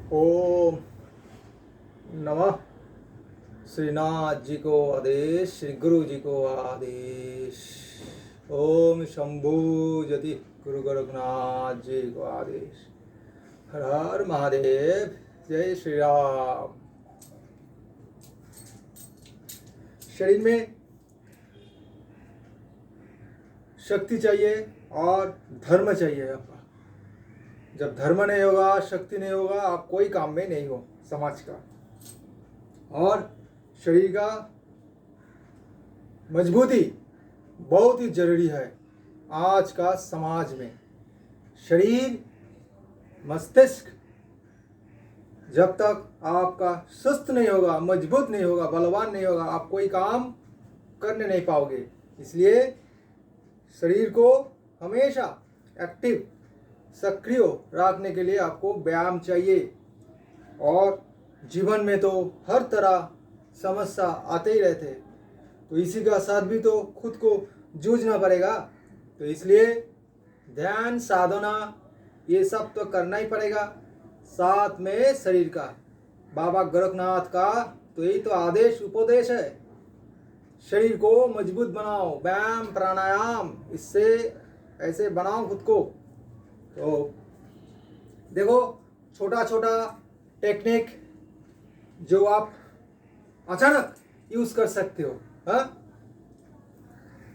ओम नमः श्रीनाथ जी को आदेश, श्री गुरु जी को आदेश। ओम शंभु यति गुरु गोरखनाथ जी को आदेश। हर हर महादेव, जय श्री राम। शरीर में शक्ति चाहिए और धर्म चाहिए आपका। जब धर्म नहीं होगा, शक्ति नहीं होगा, आप कोई काम में नहीं हो समाज का। और शरीर का मजबूती बहुत ही जरूरी है आज का समाज में। शरीर मस्तिष्क जब तक आपका सुस्त नहीं होगा, मजबूत नहीं होगा, बलवान नहीं होगा, आप कोई काम करने नहीं पाओगे। इसलिए शरीर को हमेशा एक्टिव, सक्रिय रखने के लिए आपको व्यायाम चाहिए। और जीवन में तो हर तरह समस्या आते ही रहते, तो इसी का साथ भी तो खुद को जूझना पड़ेगा। तो इसलिए ध्यान, साधना, ये सब तो करना ही पड़ेगा। साथ में शरीर का, बाबा गोरखनाथ का तो यही तो आदेश उपदेश है, शरीर को मजबूत बनाओ, व्यायाम प्राणायाम इससे ऐसे बनाओ खुद को। तो देखो, छोटा छोटा टेक्निक जो आप अचानक यूज कर सकते हो, हाँ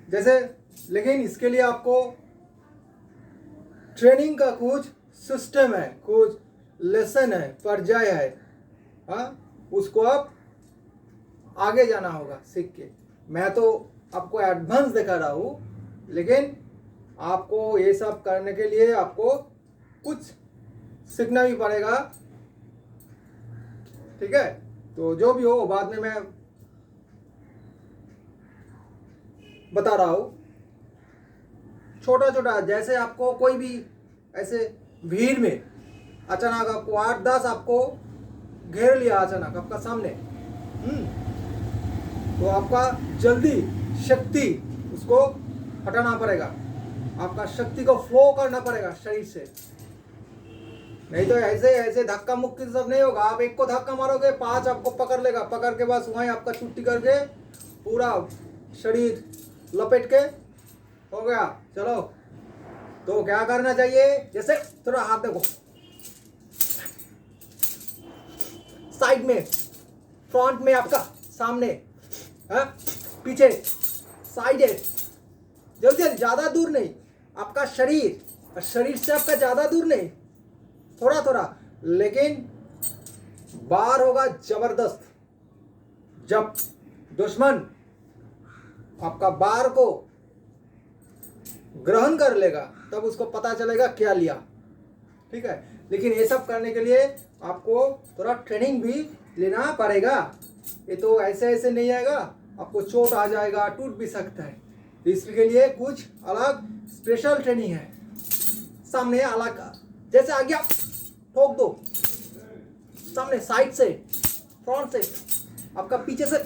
जैसे। लेकिन इसके लिए आपको ट्रेनिंग का कुछ सिस्टम है, कुछ लेसन है, पर्याय है, हाँ उसको आप आगे जाना होगा सीख के। मैं तो आपको एडवांस दिखा रहा हूँ, लेकिन आपको ये सब करने के लिए आपको कुछ सीखना भी पड़ेगा, ठीक है। तो जो भी हो बाद में मैं बता रहा हूँ। छोटा छोटा, जैसे आपको कोई भी ऐसे भीड़ में अचानक आपको 8-10 आपको घेर लिया अचानक आपका सामने, तो आपका जल्दी शक्ति उसको हटाना पड़ेगा, आपका शक्ति को फ्लो करना पड़ेगा शरीर से। नहीं तो ऐसे ऐसे धक्का मुक्की सब नहीं होगा। आप एक को धक्का मारोगे, 5 आपको पकड़ लेगा, पकड़ के बाद वहीं आपका छुट्टी करके पूरा शरीर लपेट के हो गया। चलो, तो क्या करना चाहिए, जैसे थोड़ा हाथ देखो साइड में, फ्रंट में आपका, सामने, पीछे, साइड है, जल्दी ज्यादा दूर नहीं, आपका शरीर से आपका ज्यादा दूर नहीं, थोड़ा थोड़ा, लेकिन बार होगा जबरदस्त। जब दुश्मन आपका बार को ग्रहण कर लेगा तब उसको पता चलेगा क्या लिया, ठीक है। लेकिन ये सब करने के लिए आपको थोड़ा ट्रेनिंग भी लेना पड़ेगा। ये तो ऐसे ऐसे नहीं आएगा, आपको चोट आ जाएगा, टूट भी सकता है। इसके लिए कुछ अलग स्पेशल ट्रेनिंग है। सामने अलग, जैसे आ गया ठोक दो, सामने, साइड से, फ्रंट से, आपका पीछे से,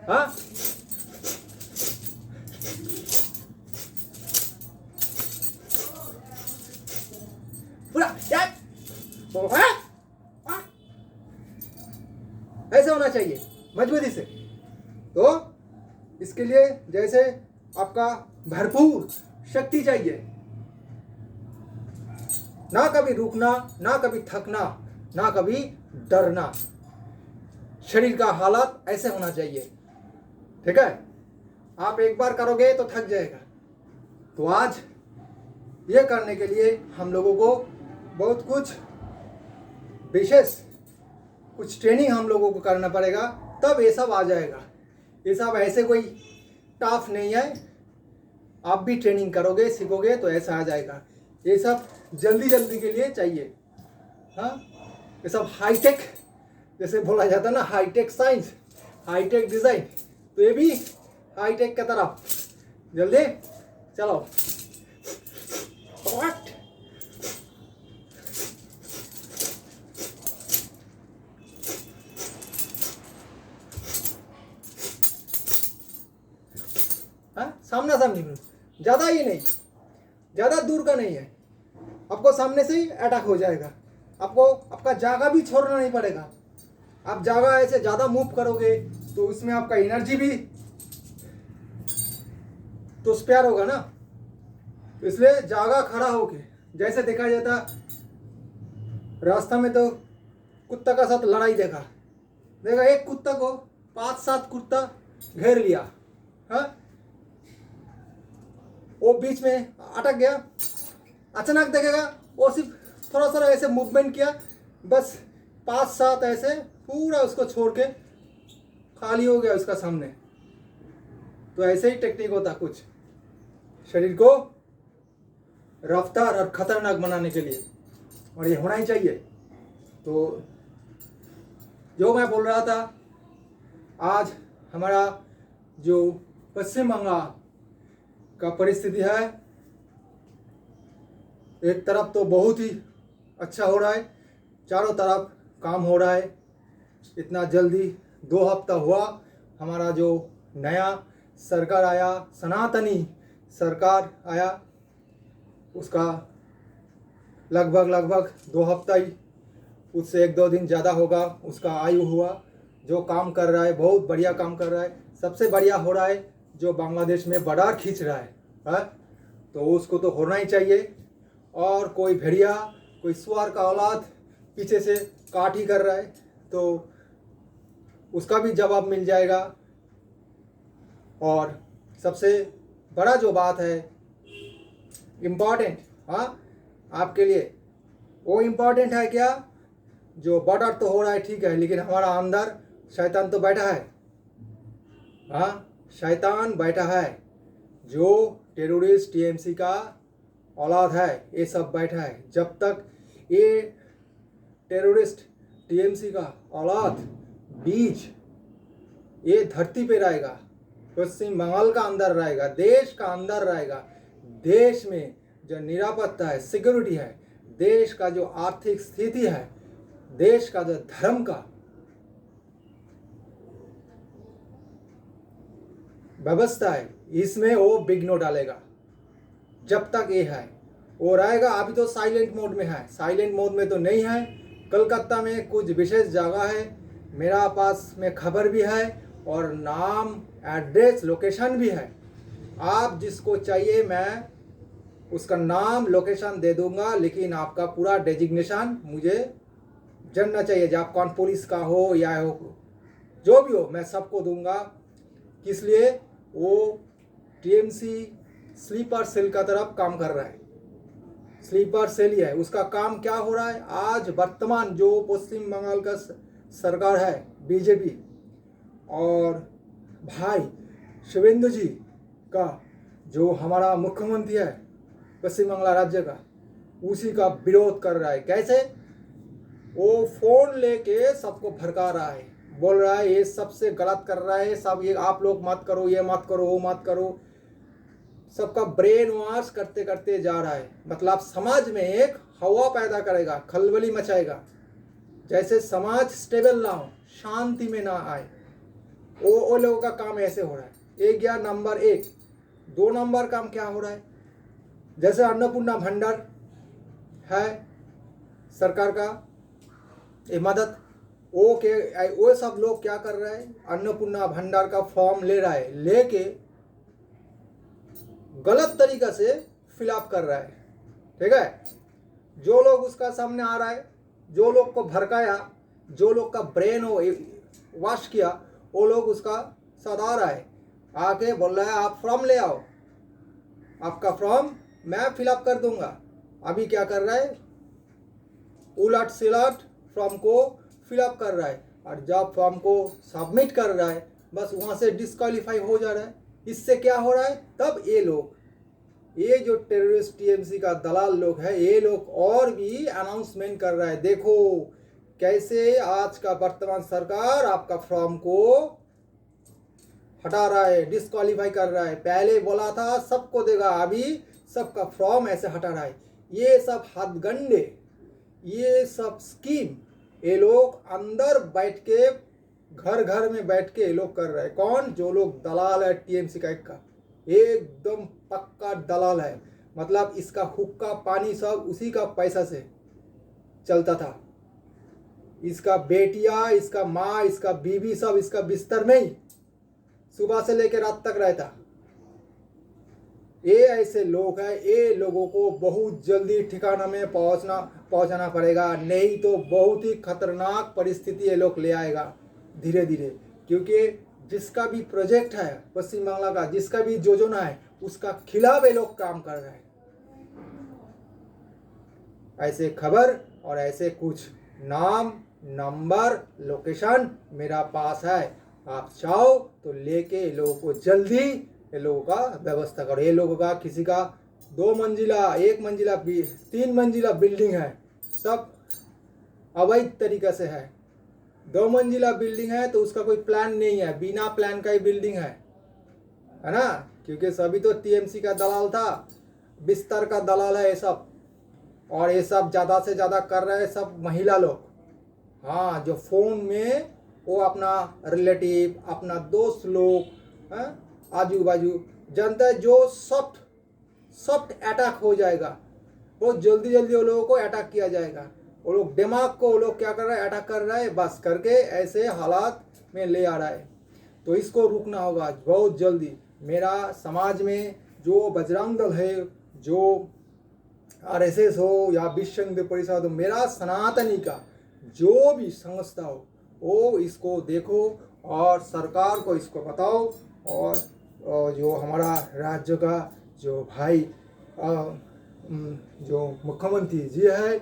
हाँ पूरा ऐसे होना चाहिए मजबूती से। तो इसके लिए जैसे आपका भरपूर शक्ति चाहिए, ना कभी रुकना, ना कभी थकना, ना कभी डरना। शरीर का हालत ऐसे होना चाहिए, ठीक है। आप एक बार करोगे तो थक जाएगा। तो आज ये करने के लिए हम लोगों को बहुत कुछ विशेष, कुछ ट्रेनिंग हम लोगों को करना पड़ेगा, तब ये सब आ जाएगा। ये सब ऐसे कोई टफ नहीं है, आप भी ट्रेनिंग करोगे, सीखोगे तो ऐसा आ जाएगा। ये सब जल्दी जल्दी के लिए चाहिए, हाँ। ये सब हाईटेक, जैसे बोला जाता है ना, हाईटेक साइंस, हाईटेक डिजाइन, तो ये भी हाईटेक की तरफ जल्दी चलो। हाँ, सामना सामनी, ज्यादा ही नहीं, ज्यादा दूर का नहीं है, आपको सामने से ही अटैक हो जाएगा। आपको आपका जगह भी छोड़ना नहीं पड़ेगा। आप जगह ऐसे ज़्यादा मूव करोगे तो उसमें आपका एनर्जी भी तो स्पेयर होगा ना। इसलिए जगह खड़ा होके, जैसे देखा जाता रास्ता में तो कुत्ता का साथ लड़ाई देखा एक कुत्ता को 5-7 कुत्ता घेर लिया, हाँ, वो बीच में अटक गया। अचानक देखेगा वो सिर्फ थोड़ा सा ऐसे मूवमेंट किया, बस 5-7 ऐसे पूरा उसको छोड़ के खाली हो गया उसका सामने। तो ऐसे ही टेक्निक होता कुछ शरीर को रफ्तार और खतरनाक बनाने के लिए, और ये होना ही चाहिए। तो जो मैं बोल रहा था, आज हमारा जो पश्चिम बंगाल का परिस्थिति है, एक तरफ तो बहुत ही अच्छा हो रहा है, चारों तरफ काम हो रहा है। इतना जल्दी 2 हफ्ता हुआ हमारा जो नया सरकार आया, सनातनी सरकार आया, उसका लगभग 2 हफ्ता ही, उससे 1-2 दिन ज़्यादा होगा उसका आयु हुआ। जो काम कर रहा है बहुत बढ़िया काम कर रहा है। सबसे बढ़िया हो रहा है जो बांग्लादेश में बॉर्डर खींच रहा है, तो उसको तो होना ही चाहिए। और कोई भेड़िया, कोई सुअर का औलाद पीछे से काट ही कर रहा है तो उसका भी जवाब मिल जाएगा। और सबसे बड़ा जो बात है इम्पॉर्टेंट, हाँ, आपके लिए वो इम्पॉर्टेंट है क्या, जो बॉर्डर तो हो रहा है ठीक है, लेकिन हमारा अंदर शैतान तो बैठा है। हाँ, शैतान बैठा है, जो टेररिस्ट टीएमसी का औलाद है, ये सब बैठा है। जब तक ये टेररिस्ट टीएमसी का औलाद बीज ये धरती पे रहेगा, पश्चिम बंगाल का अंदर रहेगा, देश का अंदर रहेगा, देश में जो निरापत्ता है, सिक्योरिटी है, देश का जो आर्थिक स्थिति है, देश का जो धर्म का व्यवस्था है, इसमें वो विघ्न डालेगा। जब तक ये है वो रहेगा। अभी तो साइलेंट मोड में है, साइलेंट मोड में तो नहीं है। कलकत्ता में कुछ विशेष जगह है, मेरा पास में खबर भी है और नाम, एड्रेस, लोकेशन भी है। आप जिसको चाहिए मैं उसका नाम, लोकेशन दे दूंगा, लेकिन आपका पूरा डेजिग्नेशन मुझे जानना चाहिए। जब आप कौन पुलिस का हो या हो, जो भी हो, मैं सबको दूंगा। किस लिए? वो टीएमसी स्लीपर सेल का तरफ काम कर रहा है। स्लीपर सेल ही है उसका काम। क्या हो रहा है आज वर्तमान जो पश्चिम बंगाल का सरकार है, बीजेपी, और भाई शिवेंद्र जी का जो हमारा मुख्यमंत्री है पश्चिम बंगाल राज्य का, उसी का विरोध कर रहा है। कैसे? वो फोन लेके सबको भड़का रहा है, बोल रहा है ये सबसे गलत कर रहा है, सब ये आप लोग मत करो, ये मत करो, वो मत करो। सबका ब्रेन वॉश करते करते जा रहा है। मतलब समाज में एक हवा पैदा करेगा, खलबली मचाएगा, जैसे समाज स्टेबल ना हो, शांति में ना आए। वो लोगों का काम ऐसे हो रहा है। एक गया नंबर 1। 2 नंबर काम क्या हो रहा है, जैसे अन्नपूर्णा भंडार है सरकार का ये मदद, वो सब लोग क्या कर रहे हैं, अन्नपूर्णा भंडार का फॉर्म ले रहा है, लेके गलत तरीका से फिलअप कर रहा है। ठीक है, जो लोग उसका सामने आ रहा है, जो लोग को भड़काया, जो लोग का ब्रेन हो वॉश किया, वो लोग उसका साथ आ रहा है, आके बोल रहा है आप फॉर्म ले आओ, आपका फॉर्म मैं फिलअप कर दूंगा। अभी क्या कर रहा है, उलट सिलट फॉर्म को फिलअप कर रहा है, और जब फॉर्म को सबमिट कर रहा है बस वहाँ से डिस्क्वालीफाई हो जा रहा है। इससे क्या हो रहा है, तब ये लोग, ये जो टेररिस्ट टीएमसी का दलाल लोग है, ये लोग और भी अनाउंसमेंट कर रहा है, देखो कैसे आज का वर्तमान सरकार आपका फॉर्म को हटा रहा है, डिस्क्वालीफाई कर रहा है। पहले बोला था सबको देगा, अभी सबका फॉर्म ऐसे हटा रहा है। ये सब हथगंडे, ये सब स्कीम ये लोग अंदर बैठ के, घर घर में बैठ के ये लोग कर रहे हैं। कौन? जो लोग दलाल है टीएमसी का, एकदम पक्का दलाल है। मतलब इसका हुक्का पानी सब उसी का पैसा से चलता था। इसका बेटिया, इसका माँ, इसका बीवी सब इसका बिस्तर में ही सुबह से लेकर रात तक रहता। ये ऐसे लोग हैं, ये लोगों को बहुत जल्दी ठिकाना में पहुंचाना पड़ेगा, नहीं तो बहुत ही खतरनाक परिस्थिति ये लोग ले आएगा धीरे धीरे। क्योंकि जिसका भी प्रोजेक्ट है पश्चिम बांग्ला का, जिसका भी योजना है, उसका खिलाफ ये लोग काम कर रहे हैं। ऐसे खबर और ऐसे कुछ नाम, नंबर, लोकेशन मेरा पास है। आप चाहो तो लेके ये लोगों को जल्दी ये लोगों का व्यवस्था करो। ये लोगों का किसी का 2 मंजिला, 1 मंजिला, 3 मंजिला बिल्डिंग है, सब अवैध तरीके से है। 2 मंजिला बिल्डिंग है तो उसका कोई प्लान नहीं है, बिना प्लान का ही बिल्डिंग है ना। क्योंकि सभी तो टीएमसी का दलाल था, बिस्तर का दलाल है ये सब। और ये सब ज़्यादा से ज़्यादा कर रहे हैं सब महिला लोग। हाँ, जो फ़ोन में वो अपना रिलेटिव, अपना दोस्त लोग, आजू बाजू जनता है, जो सॉफ्ट अटैक हो जाएगा, बहुत जल्दी जल्दी वो लोगों को अटैक किया जाएगा। वो लोग दिमाग को वो लोग क्या कर रहे हैं, अटैक कर रहे हैं, बस करके ऐसे हालात में ले आ रहा है। तो इसको रुकना होगा बहुत जल्दी। मेरा समाज में जो बजरंग दल है, जो आरएसएस हो या विश्व हिंदू परिषद हो, मेरा सनातनी का जो भी संस्था हो, वो इसको देखो और सरकार को इसको बताओ। और जो हमारा राज्य का जो भाई जो मुख्यमंत्री जी है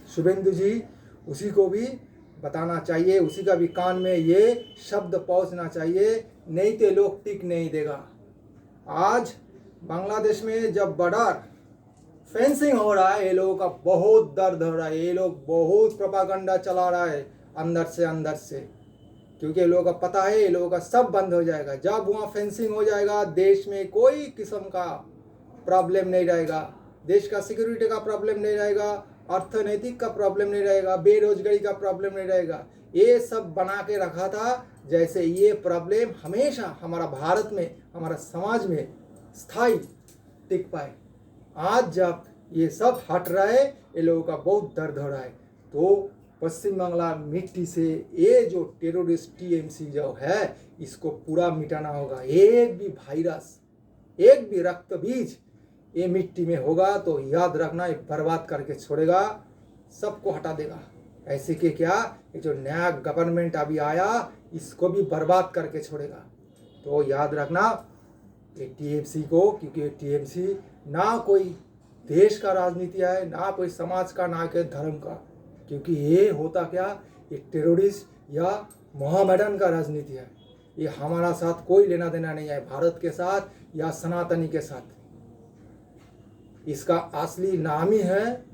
शुभेंदु जी, उसी को भी बताना चाहिए, उसी का भी कान में ये शब्द पहुंचना चाहिए, नहीं तो लोग टिक नहीं देगा। आज बांग्लादेश में जब बॉर्डर फेंसिंग हो रहा है, ये लोगों का बहुत दर्द हो रहा है, ये लोग बहुत प्रोपागंडा चला रहा है अंदर से, क्योंकि ये लोगों का पता है ये लोगों का सब बंद हो जाएगा। जब वहाँ फेंसिंग हो जाएगा, देश में कोई किस्म का प्रॉब्लम नहीं रहेगा, देश का सिक्योरिटी का प्रॉब्लम नहीं रहेगा, अर्थनैतिक का प्रॉब्लम नहीं रहेगा, बेरोजगारी का प्रॉब्लम नहीं रहेगा। ये सब बना के रखा था जैसे ये प्रॉब्लम हमेशा हमारा भारत में, हमारा समाज में स्थायी टिक पाए। आज जब ये सब हट रहा है, ये लोगों का बहुत दर्द हो रहा है। तो पश्चिम बांग्ला मिट्टी से ये जो टेररिस्ट टीएमसी जो है, इसको पूरा मिटाना होगा। एक भी वायरस, एक भी रक्त बीज ये मिट्टी में होगा तो याद रखना, ये बर्बाद करके छोड़ेगा, सबको हटा देगा। ऐसे के क्या, ये जो नया गवर्नमेंट अभी आया, इसको भी बर्बाद करके छोड़ेगा। तो याद रखना ये टीएमसी को, क्योंकि टीएमसी ना कोई देश का राजनीति है, ना कोई समाज का, ना कोई धर्म का, क्योंकि ये होता क्या, ये टेररिस्ट या मोहम्मडन का राजनीति है। ये हमारा साथ कोई लेना देना नहीं है, भारत के साथ या सनातनी के साथ। इसका असली नाम ही है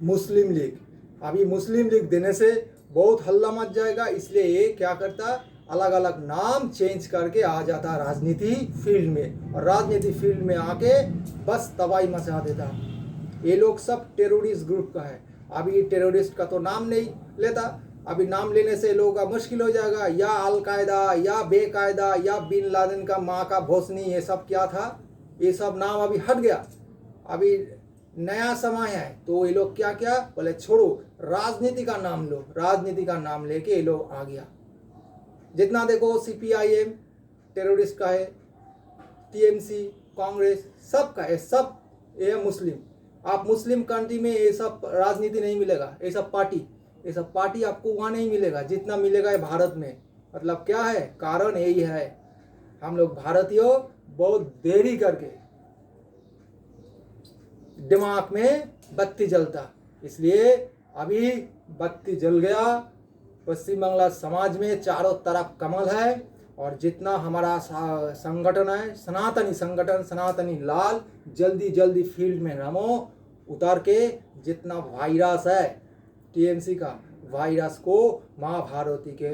मुस्लिम लीग। अभी मुस्लिम लीग देने से बहुत हल्ला मच जाएगा, इसलिए ये क्या करता, अलग अलग नाम चेंज करके आ जाता राजनीति फील्ड में, और राजनीति फील्ड में आके बस तबाही मचा देता। ये लोग सब टेररिस्ट ग्रुप का है। अभी टेररिस्ट का तो नाम नहीं लेता, अभी नाम लेने से लोगों का मुश्किल हो जाएगा। या अलकायदा, या बेकायदा, या बिन लादेन का माँ का भोसनी, ये सब क्या था, ये सब नाम अभी हट गया। अभी नया समय है, तो ये लोग क्या क्या बोले, छोड़ो राजनीति का नाम लो, राजनीति का नाम लेके ये लोग आ गया। जितना देखो सीपीआईएम टेररिस्ट का है, टीएमसी, कांग्रेस, सब का है, सब ये मुस्लिम। आप मुस्लिम कंट्री में ये सब राजनीति नहीं मिलेगा, ये सब पार्टी आपको वहाँ नहीं मिलेगा जितना मिलेगा ये भारत में। मतलब क्या है, कारण यही है, हम लोग भारतीयों बहुत देरी करके दिमाग में बत्ती जलता, इसलिए अभी बत्ती जल गया। पश्चिम बांग्ला समाज में चारों तरफ कमल है, और जितना हमारा संगठन है, सनातनी संगठन, सनातनी लाल, जल्दी जल्दी फील्ड में नमो उतार के जितना वायरस है टीएमसी का, वायरस को माँ भारती के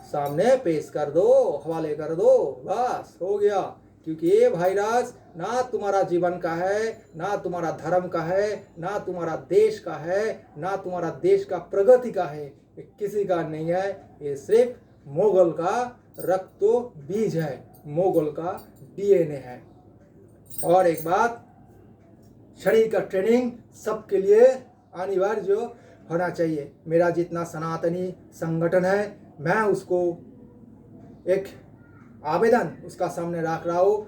सामने पेश कर दो, हवाले कर दो, बस हो गया। क्योंकि ये वायरस ना तुम्हारा जीवन का है, ना तुम्हारा धर्म का है, ना तुम्हारा देश का है, ना तुम्हारा देश का प्रगति का है, ये किसी का नहीं है। ये सिर्फ मोगल का रक्त बीज है, मोगल का डीएनए है। और एक बात, शरीर का ट्रेनिंग सबके लिए अनिवार्य जो होना चाहिए। मेरा जितना सनातनी संगठन है, मैं उसको एक आवेदन उसका सामने रख रहा हूँ।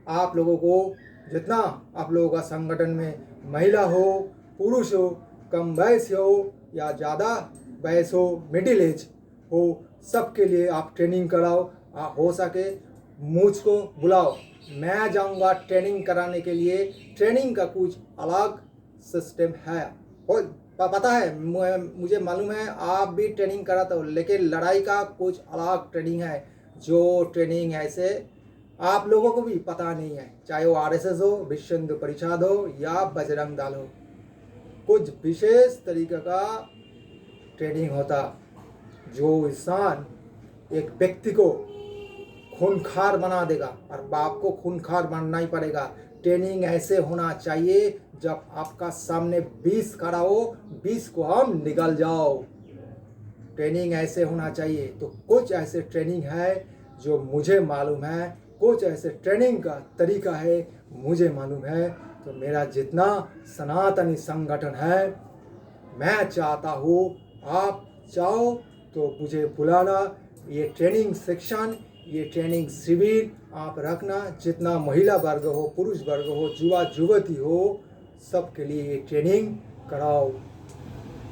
आप लोगों को, जितना आप लोगों का संगठन में महिला हो, पुरुष हो, कम वयस हो या ज़्यादा वयस हो, मिडिल एज हो, सबके लिए आप ट्रेनिंग कराओ। हो सके मुझको बुलाओ, मैं जाऊंगा ट्रेनिंग कराने के लिए। ट्रेनिंग का कुछ अलग सिस्टम है, हो पता है मुझे मालूम है, आप भी ट्रेनिंग कराते हो, लेकिन लड़ाई का कुछ अलग ट्रेनिंग है। जो ट्रेनिंग ऐसे आप लोगों को भी पता नहीं है, चाहे वो आरएसएस हो, विश्व हिंदू परिषद हो या बजरंग दल हो, कुछ विशेष तरीके का ट्रेनिंग होता जो इंसान एक व्यक्ति को खूंखार बना देगा, और बाप को खूंखार बनना ही पड़ेगा। ट्रेनिंग ऐसे होना चाहिए, जब आपका सामने 20 खड़ा हो, 20 को हम निगल जाओ। ट्रेनिंग ऐसे होना चाहिए। तो कुछ ऐसे ट्रेनिंग है जो मुझे मालूम है, कुछ ऐसे ट्रेनिंग का तरीका है मुझे मालूम है। तो मेरा जितना सनातनी संगठन है, मैं चाहता हूँ आप चाहो तो मुझे बुलाना। ये ट्रेनिंग सेक्शन, ये ट्रेनिंग शिविर आप रखना। जितना महिला वर्ग हो, पुरुष वर्ग हो, युवा युवती हो, सबके लिए ये ट्रेनिंग कराओ।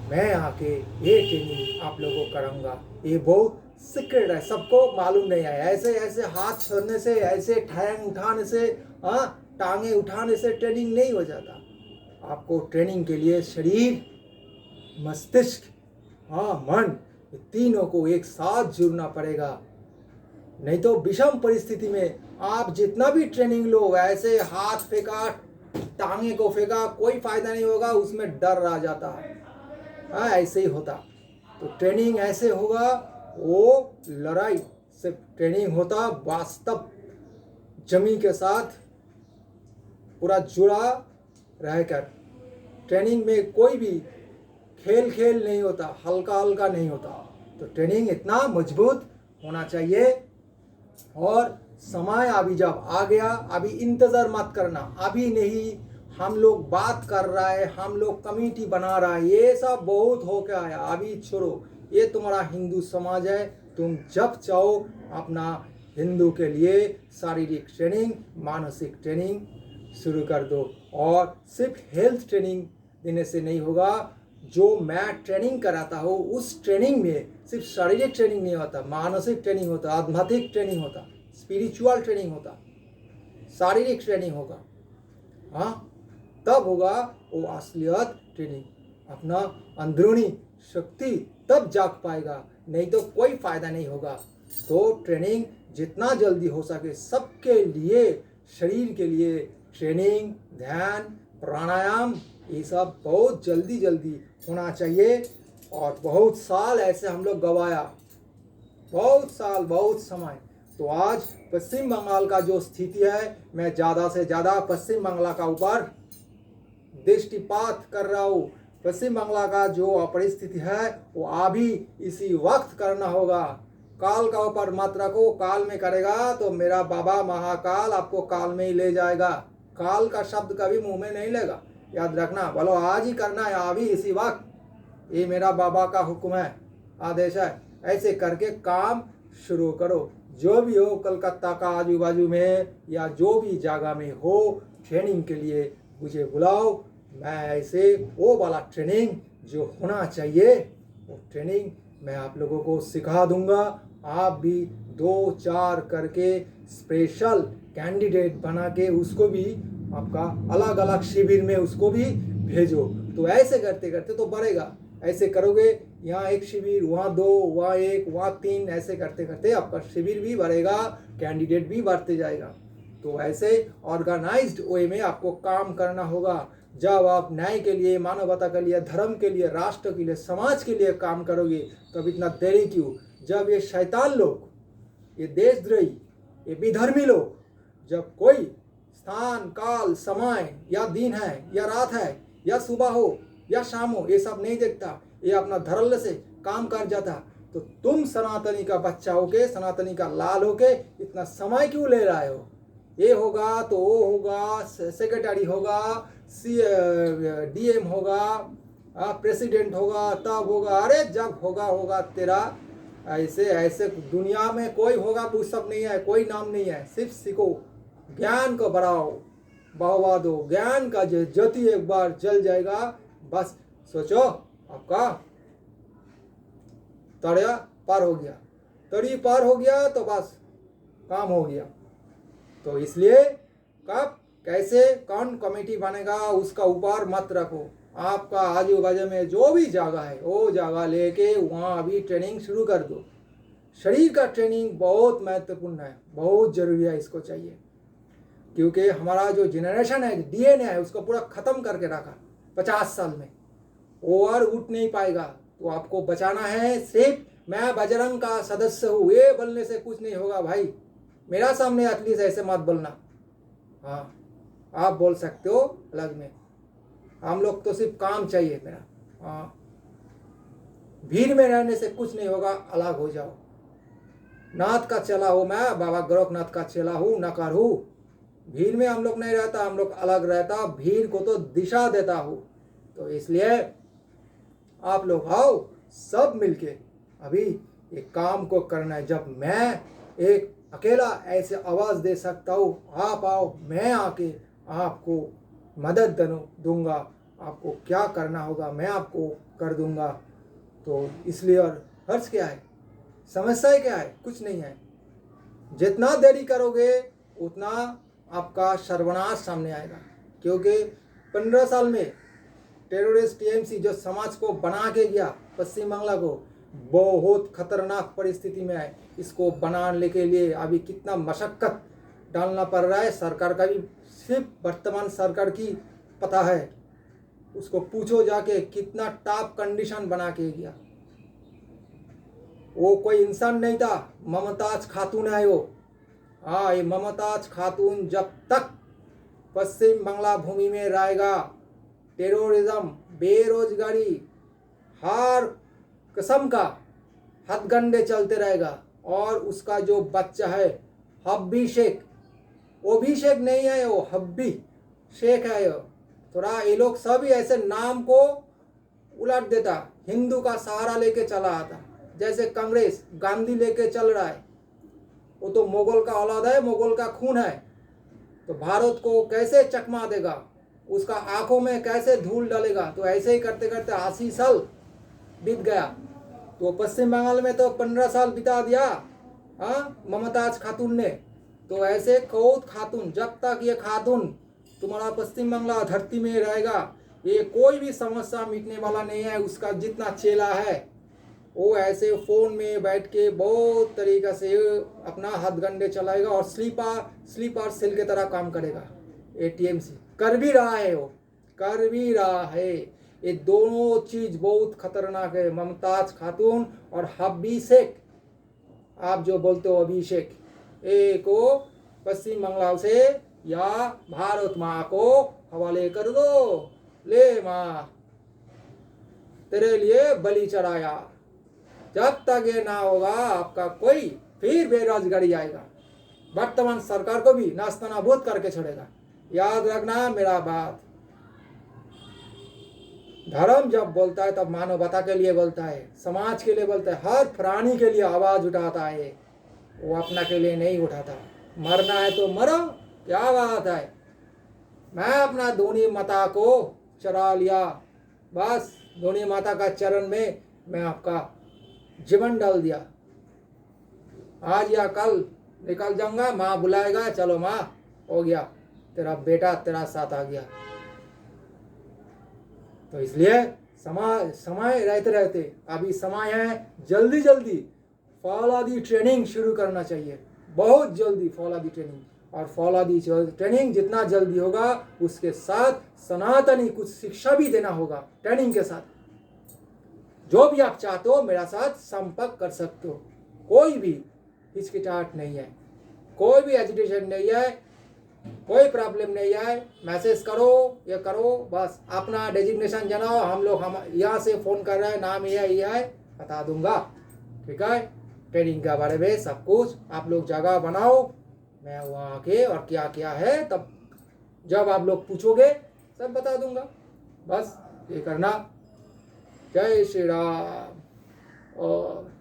मैं आके ये ट्रेनिंग आप लोगों को कराऊंगा। ये बहुत सीक्रेट है, सबको मालूम नहीं है। ऐसे ऐसे हाथ छोड़ने से, ऐसे ठैंग उठाने से, टांगे उठाने से ट्रेनिंग नहीं हो जाता। आपको ट्रेनिंग के लिए शरीर, मस्तिष्क, मन, ये तीनों को एक साथ जुड़ना पड़ेगा। नहीं तो विषम परिस्थिति में आप जितना भी ट्रेनिंग लो, ऐसे हाथ फेंका, टांगे को फेंका, कोई फायदा नहीं होगा, उसमें डर आ जाता है। ऐसे ही होता। तो ट्रेनिंग ऐसे होगा, वो लड़ाई सिर्फ ट्रेनिंग होता वास्तव जमीन के साथ पूरा जुड़ा रहकर। ट्रेनिंग में कोई भी खेल खेल नहीं होता, हल्का हल्का नहीं होता। तो ट्रेनिंग इतना मजबूत होना चाहिए। और समय अभी जब आ गया, अभी इंतज़ार मत करना, अभी नहीं। हम लोग बात कर रहा है, हम लोग कमेटी बना रहा है, ये सब बहुत हो के आया, अभी छोड़ो। ये तुम्हारा हिंदू समाज है, तुम जब चाहो अपना हिंदू के लिए शारीरिक ट्रेनिंग, मानसिक ट्रेनिंग शुरू कर दो। और सिर्फ हेल्थ ट्रेनिंग देने से नहीं होगा। जो मैं ट्रेनिंग कराता हूँ, उस ट्रेनिंग में सिर्फ शारीरिक ट्रेनिंग नहीं होता, मानसिक ट्रेनिंग होता, आध्यात्मिक ट्रेनिंग होता, स्पिरिचुअल ट्रेनिंग होता, शारीरिक ट्रेनिंग होगा। हाँ, तब होगा वो असलियत ट्रेनिंग। अपना अंदरूनी शक्ति तब जाग पाएगा, नहीं तो कोई फायदा नहीं होगा। तो ट्रेनिंग जितना जल्दी हो सके सबके लिए, शरीर के लिए ट्रेनिंग, ध्यान, प्राणायाम, ये सब बहुत जल्दी जल्दी होना चाहिए। और बहुत साल ऐसे हम लोग गवाया, बहुत साल, बहुत समय। तो आज पश्चिम बंगाल का जो स्थिति है, मैं ज़्यादा से ज़्यादा पश्चिम बंगाल का ऊपर दृष्टिपात कर रहा हूँ। पश्चिम बंगाल का जो परिस्थिति है, वो अभी इसी वक्त करना होगा। काल का ऊपर मत रखो, काल में करेगा तो मेरा बाबा महाकाल आपको काल में ही ले जाएगा। काल का शब्द कभी मुंह में नहीं लेगा, याद रखना। बोलो आज ही करना है, अभी इसी वक्त, ये मेरा बाबा का हुक्म है, आदेश है। ऐसे करके काम शुरू करो। जो भी हो, कलकत्ता का आजू बाजू में या जो भी जगह में हो, ट्रेनिंग के लिए मुझे बुलाओ। मैं ऐसे वो वाला ट्रेनिंग जो होना चाहिए, वो ट्रेनिंग मैं आप लोगों को सिखा दूंगा। आप भी 2-4 करके स्पेशल कैंडिडेट बना के उसको भी आपका अलग अलग शिविर में उसको भी भेजो। तो ऐसे करते करते तो बढ़ेगा। ऐसे करोगे, यहाँ एक शिविर, वहाँ 2, वहाँ 1, वहाँ 3, ऐसे करते करते आपका शिविर भी बढ़ेगा, कैंडिडेट भी बढ़ते जाएगा। तो ऐसे ऑर्गेनाइज्ड वे में आपको काम करना होगा। जब आप न्याय के लिए, मानवता के लिए, धर्म के लिए, राष्ट्र के लिए, समाज के लिए काम करोगे, तब इतना देरी क्यों? जब ये शैतान लोग, ये देशद्रोही, ये विधर्मी लोग, जब कोई स्थान, काल, समय या दिन है या रात है या सुबह हो या शाम हो, ये सब नहीं देखता, ये अपना धड़ल्ले से काम कर जाता, तो तुम सनातनी का बच्चा होके, सनातनी का लाल होके इतना समय क्यों ले रहे हो? ये होगा तो वो होगा, सेक्रेटरी होगा, डीएम होगा, प्रेसिडेंट होगा, तब होगा। अरे जब होगा होगा तेरा। ऐसे ऐसे दुनिया में कोई होगा वो सब नहीं है, कोई नाम नहीं है। सिर्फ सीखो, ज्ञान को बढ़ाओ, बढ़ावा दो। ज्ञान का ज्योति एक बार जल जाएगा, बस सोचो आपका तड़िया पार हो गया। तड़ी पार हो गया तो बस काम हो गया। तो इसलिए कब कैसे कौन कमेटी बनेगा उसका ऊपर मत रखो। आपका आजू बाजू में जो भी जगह है वो जगह लेके वहाँ अभी ट्रेनिंग शुरू कर दो। शरीर का ट्रेनिंग बहुत महत्वपूर्ण है, बहुत जरूरी है, इसको चाहिए। क्योंकि हमारा जो जनरेशन है, डीएनए है, उसको पूरा खत्म करके रखा 50 साल में, और उठ नहीं पाएगा। तो आपको बचाना है। सिर्फ मैं बजरंग का सदस्य हूँ ये बोलने से कुछ नहीं होगा भाई। मेरा सामने एटलीस्ट ऐसे मत बोलना। हाँ, आप बोल सकते हो अलग में, हम लोग तो सिर्फ काम चाहिए मेरा। हाँ, भीड़ में रहने से कुछ नहीं होगा, अलग हो जाओ। नाथ का चेला हूँ मैं, बाबा गोरखनाथ का चेला हूँ, नकार हूँ। भीड़ में हम लोग नहीं रहता, हम लोग अलग रहता। भीड़ को तो दिशा देता हूँ। तो इसलिए आप लोग आओ, सब मिलके अभी एक काम को करना है। जब मैं एक अकेला ऐसे आवाज़ दे सकता हूँ, आप आओ, मैं आके आपको मदद दूंगा। आपको क्या करना होगा मैं आपको कर दूंगा। तो इसलिए, और हर्ष क्या है, समस्या क्या है, कुछ नहीं है। जितना देरी करोगे उतना आपका सर्वनाश सामने आएगा। क्योंकि 15 साल में टेररिस्ट टीएमसी जो समाज को बना के गया, पश्चिम बांग्ला को बहुत खतरनाक परिस्थिति में है। इसको बनाने के लिए अभी कितना मशक्कत डालना पड़ रहा है। सरकार का भी सिर्फ वर्तमान सरकार की पता है। उसको पूछो जाके कितना टॉप कंडीशन बना के गया। वो कोई इंसान नहीं था, ममताज खातून है वो। हाँ, ये ममताज खातून जब तक पश्चिम बांग्ला भूमि में रहेगा, टेररिज्म, बेरोजगारी, हर किस्म का हथगंडे चलते रहेगा। और उसका जो बच्चा है हब्बी शेख, वो भी शेख नहीं है, वो हब्बी शेख है। थोड़ा ये लोग सभी ऐसे नाम को उलट देता, हिंदू का सहारा लेके चला आता। जैसे कांग्रेस गांधी लेके चल रहा है, वो तो मुगल का औलाद है, मुगल का खून है। तो भारत को कैसे चकमा देगा, उसका आंखों में कैसे धूल डालेगा। तो ऐसे ही करते करते 80 साल बीत गया। तो पश्चिम बंगाल में तो 15 साल बिता दिया ममताज खातून ने। तो ऐसे कौत खातून, जब तक ये खातून तुम्हारा पश्चिम बांग्ला धरती में रहेगा, ये कोई भी समस्या मिटने वाला नहीं है। उसका जितना चेला है वो ऐसे फोन में बैठ के बहुत तरीका से अपना हथगंडे चलाएगा और स्लीपर सेल की तरह काम करेगा। एटीएमसी कर भी रहा है, वो कर भी रहा है। ये दोनों चीज बहुत खतरनाक है, ममताज खातून और हब्बी शेख। आप जो बोलते हो अभिषेक, एक को पश्चिम बंगाल से या भारत माँ को हवाले कर दो। ले माँ, तेरे लिए बलि चढ़ाया। जब तक ये ना होगा आपका कोई, फिर बेरोजगारी आएगा। वर्तमान सरकार को भी नास्तानाबूद करके छोड़ेगा। याद रखना मेरा बात। धर्म जब बोलता है तब मानवता के लिए बोलता है, समाज के लिए बोलता है, हर प्राणी के लिए आवाज उठाता है। वो अपना के लिए नहीं उठाता। मरना है तो मरो, क्या बात है। मैं अपना धोनी माता को चरा लिया, बस धोनी माता का चरण में मैं आपका जीवन डाल दिया। आज या कल निकल जाऊंगा, माँ बुलाएगा, चलो माँ हो गया, तेरा बेटा तेरा साथ आ गया। तो इसलिए समय रहते रहते अभी समय है, जल्दी जल्दी फौलादी ट्रेनिंग शुरू करना चाहिए। बहुत जल्दी फौलादी ट्रेनिंग। और फौलादी ट्रेनिंग जितना जल्दी होगा उसके साथ सनातनी कुछ शिक्षा भी देना होगा ट्रेनिंग के साथ। जो भी आप चाहते हो मेरा साथ संपर्क कर सकते हो। कोई भी हिचकिचाहट नहीं है, कोई भी एजुटेशन नहीं है, कोई प्रॉब्लम नहीं है। मैसेज करो, ये करो, बस अपना डेजिग्नेशन जनाओ। हम यहाँ से फ़ोन कर रहे हैं, नाम ये है, बता दूंगा। ठीक है, ट्रेनिंग के बारे में सब कुछ। आप लोग जगह बनाओ, मैं वहाँ आके और क्या क्या है तब जब आप लोग पूछोगे सब बता दूंगा। बस ये करना। जय श्री राम। और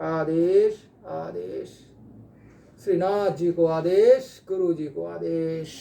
आदेश आदेश, श्रीनाथ जी को आदेश, गुरु जी को आदेश।